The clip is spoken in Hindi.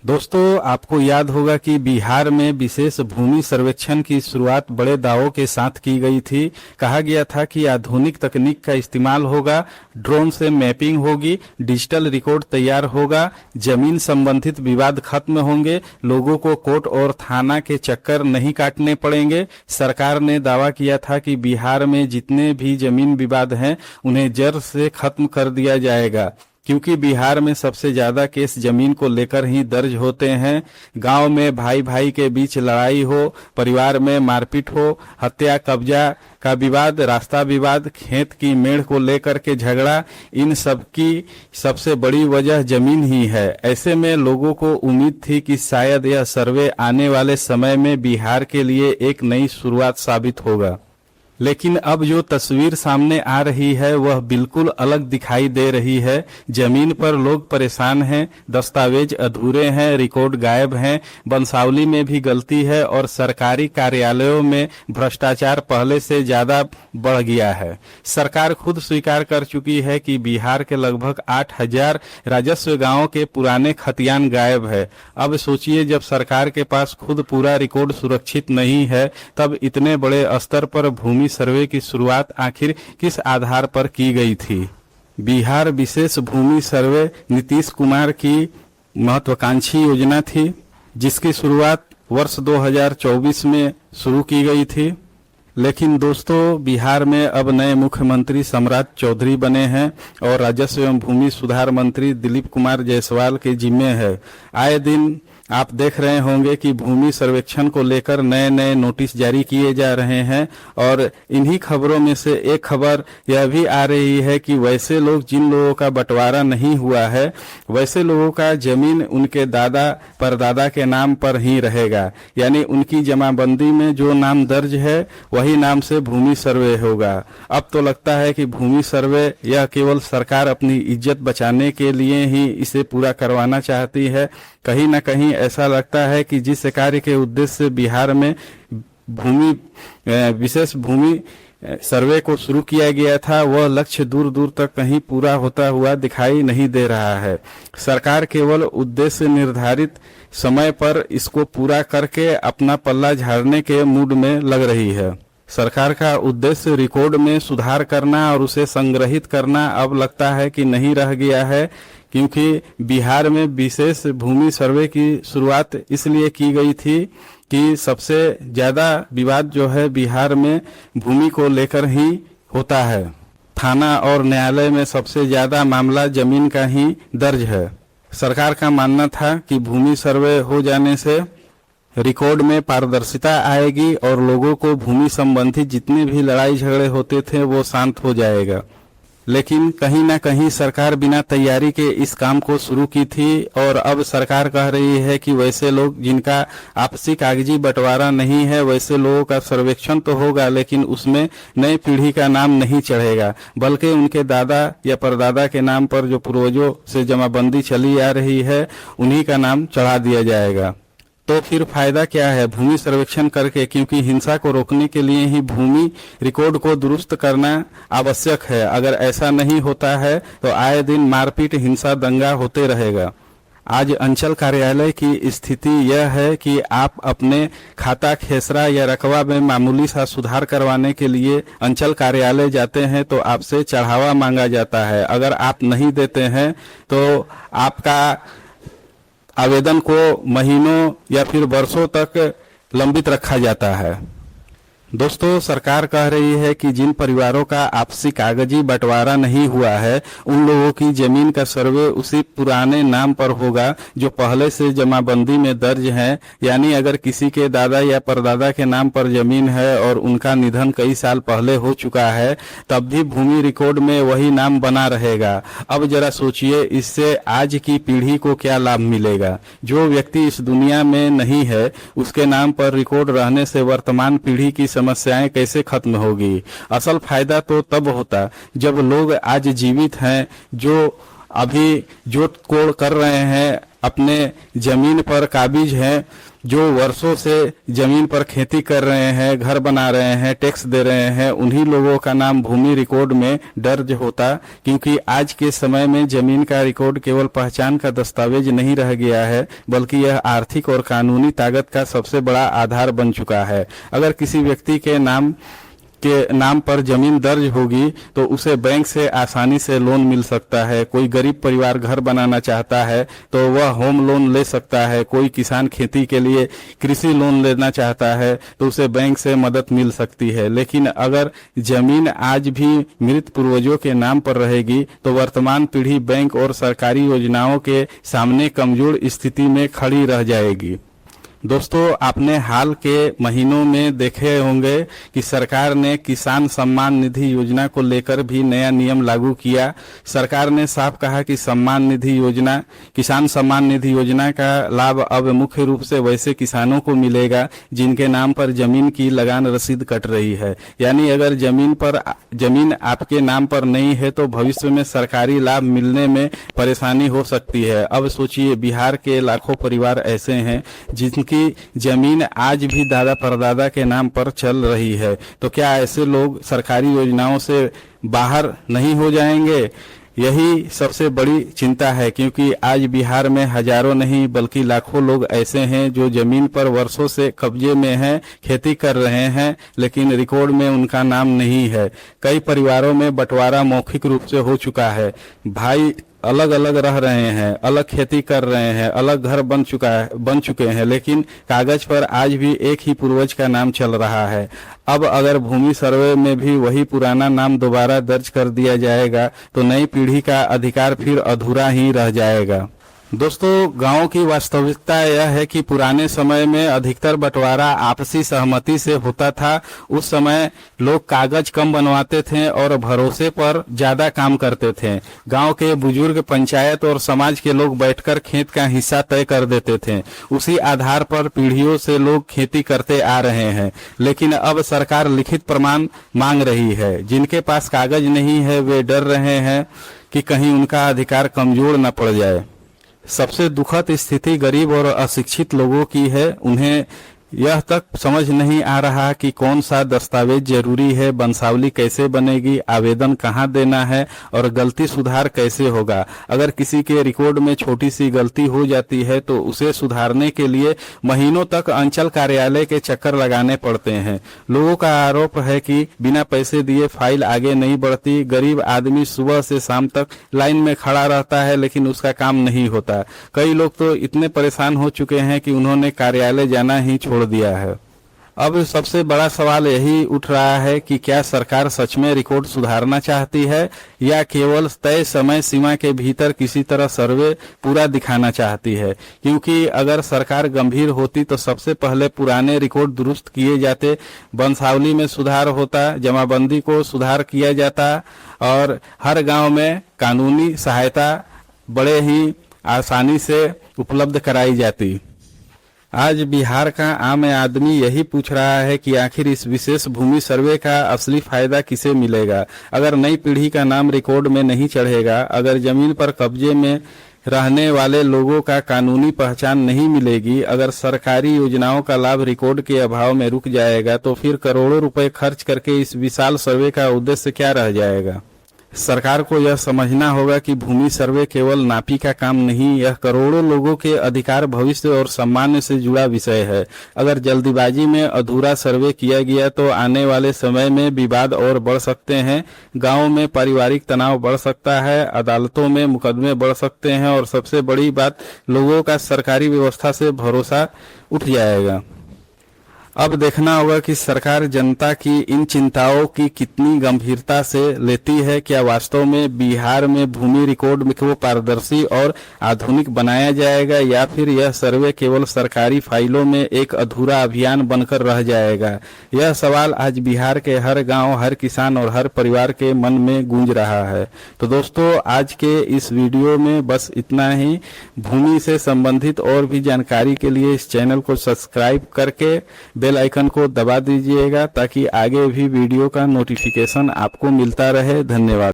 दोस्तों, आपको याद होगा कि बिहार में विशेष भूमि सर्वेक्षण की शुरुआत बड़े दावों के साथ की गई थी। कहा गया था कि आधुनिक तकनीक का इस्तेमाल होगा, ड्रोन से मैपिंग होगी, डिजिटल रिकॉर्ड तैयार होगा, जमीन संबंधित विवाद खत्म होंगे, लोगों को कोर्ट और थाना के चक्कर नहीं काटने पड़ेंगे। सरकार ने दावा किया था कि बिहार में जितने भी जमीन विवाद हैं उन्हें जड़ से खत्म कर दिया जाएगा, क्योंकि बिहार में सबसे ज्यादा केस जमीन को लेकर ही दर्ज होते हैं। गांव में भाई भाई के बीच लड़ाई हो, परिवार में मारपीट हो, हत्या कब्जा का विवाद, रास्ता विवाद, खेत की मेड़ को लेकर के झगड़ा, इन सब की सबसे बड़ी वजह जमीन ही है। ऐसे में लोगों को उम्मीद थी कि शायद यह सर्वे आने वाले समय में बिहार के लिए एक नई शुरुआत साबित होगा। लेकिन अब जो तस्वीर सामने आ रही है वह बिल्कुल अलग दिखाई दे रही है। जमीन पर लोग परेशान हैं, दस्तावेज अधूरे हैं, रिकॉर्ड गायब हैं, वंशावली में भी गलती है और सरकारी कार्यालयों में भ्रष्टाचार पहले से ज्यादा बढ़ गया है। सरकार खुद स्वीकार कर चुकी है कि बिहार के लगभग 8,000 राजस्व गांवों के पुराने खतियान गायब है। अब सोचिए, जब सरकार के पास खुद पूरा रिकॉर्ड सुरक्षित नहीं है, तब इतने बड़े स्तर पर भूमि सर्वे की शुरुआत आखिर किस आधार पर की गई थी। बिहार विशेष भूमि सर्वे नीतीश कुमार की महत्वाकांक्षी योजना थी, जिसकी शुरुआत वर्ष 2024 में शुरू की गई थी। लेकिन दोस्तों, बिहार में अब नए मुख्यमंत्री सम्राट चौधरी बने हैं और राजस्व एवं भूमि सुधार मंत्री दिलीप कुमार जायसवाल के जिम्मे है। आए दिन आप देख रहे होंगे कि भूमि सर्वेक्षण को लेकर नए नए नोटिस जारी किए जा रहे हैं और इन्हीं खबरों में से एक खबर यह भी आ रही है कि वैसे लोग जिन लोगों का बंटवारा नहीं हुआ है, वैसे लोगों का जमीन उनके दादा परदादा के नाम पर ही रहेगा, यानी उनकी जमाबंदी में जो नाम दर्ज है वही नाम से भूमि सर्वे होगा। अब तो लगता है कि भूमि सर्वे यह केवल सरकार अपनी इज्जत बचाने के लिए ही इसे पूरा करवाना चाहती है। कहीं न कहीं ऐसा लगता है कि जिस कार्य के उद्देश्य से बिहार में विशेष भूमि सर्वे को शुरू किया गया था, वह लक्ष्य दूर दूर तक कहीं पूरा होता हुआ दिखाई नहीं दे रहा है। सरकार केवल उद्देश्य निर्धारित समय पर इसको पूरा करके अपना पल्ला झाड़ने के मूड में लग रही है। सरकार का उद्देश्य रिकॉर्ड में सुधार करना और उसे संग्रहित करना अब लगता है कि नहीं रह गया है, क्योंकि बिहार में विशेष भूमि सर्वे की शुरुआत इसलिए की गई थी कि सबसे ज्यादा विवाद जो है बिहार में भूमि को लेकर ही होता है। थाना और न्यायालय में सबसे ज्यादा मामला जमीन का ही दर्ज है। सरकार का मानना था कि भूमि सर्वे हो जाने से रिकॉर्ड में पारदर्शिता आएगी और लोगों को भूमि संबंधी जितने भी लड़ाई झगड़े होते थे वो शांत हो जाएगा। लेकिन कहीं ना कहीं सरकार बिना तैयारी के इस काम को शुरू की थी और अब सरकार कह रही है कि वैसे लोग जिनका आपसी कागजी बंटवारा नहीं है, वैसे लोगों का सर्वेक्षण तो होगा, लेकिन उसमें नई पीढ़ी का नाम नहीं चढ़ेगा, बल्कि उनके दादा या परदादा के नाम पर जो पूर्वजों से जमाबंदी चली आ रही है उन्हीं का नाम चढ़ा दिया जाएगा। तो फिर फायदा क्या है भूमि सर्वेक्षण करके, क्योंकि हिंसा को रोकने के लिए ही भूमि रिकॉर्ड को दुरुस्त करना आवश्यक है। अगर ऐसा नहीं होता है तो आए दिन मारपीट, हिंसा, दंगा होते रहेगा। आज अंचल कार्यालय की स्थिति यह है कि आप अपने खाता, खेसरा या रकबा में मामूली सा सुधार करवाने के लिए अंचल कार्यालय जाते हैं तो आपसे चढ़ावा मांगा जाता है। अगर आप नहीं देते हैं तो आपका आवेदन को महीनों या फिर वर्षों तक लंबित रखा जाता है। दोस्तों, सरकार कह रही है कि जिन परिवारों का आपसी कागजी बंटवारा नहीं हुआ है उन लोगों की जमीन का सर्वे उसी पुराने नाम पर होगा जो पहले से जमाबंदी में दर्ज है। यानी अगर किसी के दादा या परदादा के नाम पर जमीन है और उनका निधन कई साल पहले हो चुका है, तब भी भूमि रिकॉर्ड में वही नाम बना रहेगा। अब जरा सोचिए, इससे आज की पीढ़ी को क्या लाभ मिलेगा। जो व्यक्ति इस दुनिया में नहीं है उसके नाम पर रिकॉर्ड रहने से वर्तमान पीढ़ी की समस्याएं कैसे खत्म होगी। असल फायदा तो तब होता जब लोग आज जीवित हैं, जो अभी जोत कोड़ कर रहे हैं, अपने जमीन पर काबिज हैं, जो वर्षों से जमीन पर खेती कर रहे हैं, घर बना रहे हैं, टैक्स दे रहे हैं, उन्हीं लोगों का नाम भूमि रिकॉर्ड में दर्ज होता। क्योंकि आज के समय में जमीन का रिकॉर्ड केवल पहचान का दस्तावेज नहीं रह गया है, बल्कि यह आर्थिक और कानूनी ताकत का सबसे बड़ा आधार बन चुका है। अगर किसी व्यक्ति के नाम पर जमीन दर्ज होगी तो उसे बैंक से आसानी से लोन मिल सकता है। कोई गरीब परिवार घर बनाना चाहता है तो वह होम लोन ले सकता है। कोई किसान खेती के लिए कृषि लोन लेना चाहता है तो उसे बैंक से मदद मिल सकती है। लेकिन अगर जमीन आज भी मृत पूर्वजों के नाम पर रहेगी तो वर्तमान पीढ़ी बैंक और सरकारी योजनाओं के सामने कमजोर स्थिति में खड़ी रह जाएगी। दोस्तों, आपने हाल के महीनों में देखे होंगे कि सरकार ने किसान सम्मान निधि योजना को लेकर भी नया नियम लागू किया। सरकार ने साफ कहा कि किसान सम्मान निधि योजना का लाभ अब मुख्य रूप से वैसे किसानों को मिलेगा जिनके नाम पर जमीन की लगान रसीद कट रही है। यानी अगर जमीन आपके नाम पर नहीं है तो भविष्य में सरकारी लाभ मिलने में परेशानी हो सकती है। अब सोचिए, बिहार के लाखों परिवार ऐसे हैं जिनकी जमीन आज भी दादा परदादा के नाम पर चल रही है। तो क्या ऐसे लोग सरकारी योजनाओं से बाहर नहीं हो जाएंगे? यही सबसे बड़ी चिंता है, क्योंकि आज बिहार में हजारों नहीं बल्कि लाखों लोग ऐसे हैं जो जमीन पर वर्षों से कब्जे में हैं, खेती कर रहे हैं, लेकिन रिकॉर्ड में उनका नाम नहीं है। कई परिवारों में बंटवारा मौखिक रूप से हो चुका है। भाई अलग अलग रह रहे हैं, अलग खेती कर रहे हैं, अलग घर बन चुके हैं, लेकिन कागज पर आज भी एक ही पूर्वज का नाम चल रहा है। अब अगर भूमि सर्वे में भी वही पुराना नाम दोबारा दर्ज कर दिया जाएगा तो नई पीढ़ी का अधिकार फिर अधूरा ही रह जाएगा। दोस्तों, गांव की वास्तविकता यह है कि पुराने समय में अधिकतर बंटवारा आपसी सहमति से होता था। उस समय लोग कागज कम बनवाते थे और भरोसे पर ज्यादा काम करते थे। गांव के बुजुर्ग, पंचायत और समाज के लोग बैठकर खेत का हिस्सा तय कर देते थे। उसी आधार पर पीढ़ियों से लोग खेती करते आ रहे हैं। लेकिन अब सरकार लिखित प्रमाण मांग रही है। जिनके पास कागज नहीं है वे डर रहे हैं कि कहीं उनका अधिकार कमजोर न पड़ जाए। सबसे दुखद स्थिति गरीब और अशिक्षित लोगों की है। उन्हें यह तक समझ नहीं आ रहा कि कौन सा दस्तावेज जरूरी है, वंशावली कैसे बनेगी, आवेदन कहाँ देना है और गलती सुधार कैसे होगा। अगर किसी के रिकॉर्ड में छोटी सी गलती हो जाती है तो उसे सुधारने के लिए महीनों तक अंचल कार्यालय के चक्कर लगाने पड़ते हैं। लोगों का आरोप है कि बिना पैसे दिए फाइल आगे नहीं बढ़ती। गरीब आदमी सुबह से शाम तक लाइन में खड़ा रहता है लेकिन उसका काम नहीं होता। कई लोग तो इतने परेशान हो चुके हैं कि उन्होंने कार्यालय जाना ही छोड़ दिया है। अब सबसे बड़ा सवाल यही उठ रहा है कि क्या सरकार सच में रिकॉर्ड सुधारना चाहती है या केवल तय समय सीमा के भीतर किसी तरह सर्वे पूरा दिखाना चाहती है। क्योंकि अगर सरकार गंभीर होती तो सबसे पहले पुराने रिकॉर्ड दुरुस्त किए जाते, वंशावली में सुधार होता, जमाबंदी को सुधार किया जाता और हर गांव में कानूनी सहायता बड़े ही आसानी से उपलब्ध कराई जाती। आज बिहार का आम आदमी यही पूछ रहा है कि आखिर इस विशेष भूमि सर्वे का असली फायदा किसे मिलेगा। अगर नई पीढ़ी का नाम रिकॉर्ड में नहीं चढ़ेगा, अगर जमीन पर कब्जे में रहने वाले लोगों का कानूनी पहचान नहीं मिलेगी, अगर सरकारी योजनाओं का लाभ रिकॉर्ड के अभाव में रुक जाएगा, तो फिर करोड़ों रुपए खर्च करके इस विशाल सर्वे का उद्देश्य क्या रह जाएगा। सरकार को यह समझना होगा कि भूमि सर्वे केवल नापी का काम नहीं, यह करोड़ों लोगों के अधिकार, भविष्य और सम्मान से जुड़ा विषय है। अगर जल्दीबाजी में अधूरा सर्वे किया गया तो आने वाले समय में विवाद और बढ़ सकते हैं। गांव में पारिवारिक तनाव बढ़ सकता है, अदालतों में मुकदमे बढ़ सकते हैं और सबसे बड़ी बात, लोगों का सरकारी व्यवस्था से भरोसा उठ जाएगा। अब देखना होगा कि सरकार जनता की इन चिंताओं की कितनी गंभीरता से लेती है। क्या वास्तव में बिहार में भूमि रिकॉर्ड को पारदर्शी और आधुनिक बनाया जाएगा या फिर यह सर्वे केवल सरकारी फाइलों में एक अधूरा अभियान बनकर रह जाएगा। यह सवाल आज बिहार के हर गांव, हर किसान और हर परिवार के मन में गूंज रहा है। तो दोस्तों, आज के इस वीडियो में बस इतना ही। भूमि से संबंधित और भी जानकारी के लिए इस चैनल को सब्सक्राइब करके बेल आइकन को दबा दीजिएगा ताकि आगे भी वीडियो का नोटिफिकेशन आपको मिलता रहे। धन्यवाद।